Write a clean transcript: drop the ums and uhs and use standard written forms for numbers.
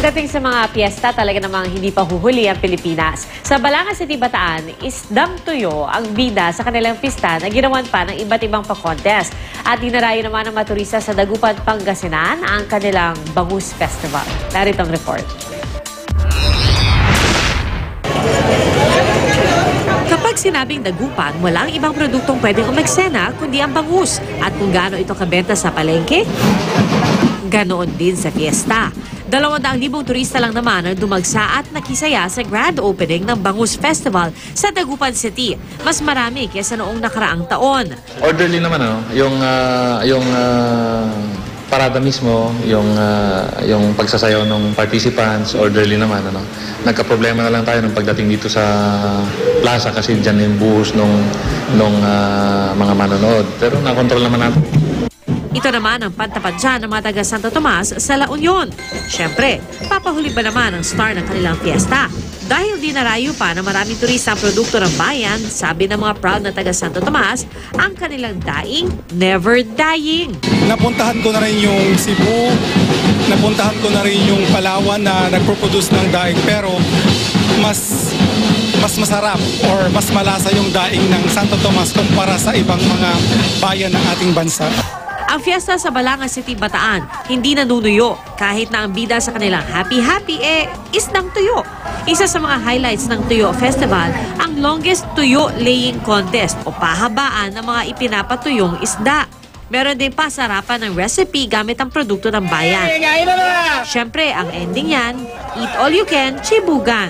Pagdating sa mga piyesta, talaga namang hindi pa huhuli ang Pilipinas. Sa Balangas City, Bataan, isdang tuyo ang bida sa kanilang pista na ginawan pa ng iba't ibang pa-contest. At dinarayo naman ng maturista sa Dagupan, Pangasinan ang kanilang Bangus Festival. Narito ang report. Kapag sinabing dagupan, walang ibang produktong pwedeng umeksena kundi ang bangus. At kung gaano ito kabenta sa palengke, ganoon din sa fiesta. 200,000 turista lang naman ang dumagsa at nakisaya sa grand opening ng Bangus Festival sa Dagupan City. Mas marami kaysa noong nakaraang taon. Orderly naman, yung parada mismo, yung pagsasayaw ng participants, orderly naman. Nagka-problema na lang tayo nung pagdating dito sa plaza kasi dyan yung buhos nung mga manonood. Pero nakontrol naman natin. Ito naman ang pantapad dyan ng mga taga Santo Tomas sa La Union. Siyempre, papahuli ba naman ang star ng kanilang fiesta? Dahil dinarayo pa na maraming turista ang produkto ng bayan, sabi ng mga proud na taga Santo Tomas, ang kanilang daing never dying. Napuntahan ko na rin yung Cebu, napuntahan ko na rin yung Palawan na nagproduce ng daing, pero mas masarap or mas malasa yung daing ng Santo Tomas kumpara sa ibang mga bayan ng ating bansa. Ang fiesta sa Balangas City, Bataan, hindi nanunuyo kahit na ang bida sa kanilang happy-happy isdang tuyo. Isa sa mga highlights ng Tuyo Festival, ang longest tuyo laying contest o pahabaan ng mga ipinapatuyong isda. Meron din pasarapan ng recipe gamit ang produkto ng bayan. Siyempre, ang ending yan, eat all you can, chibugan.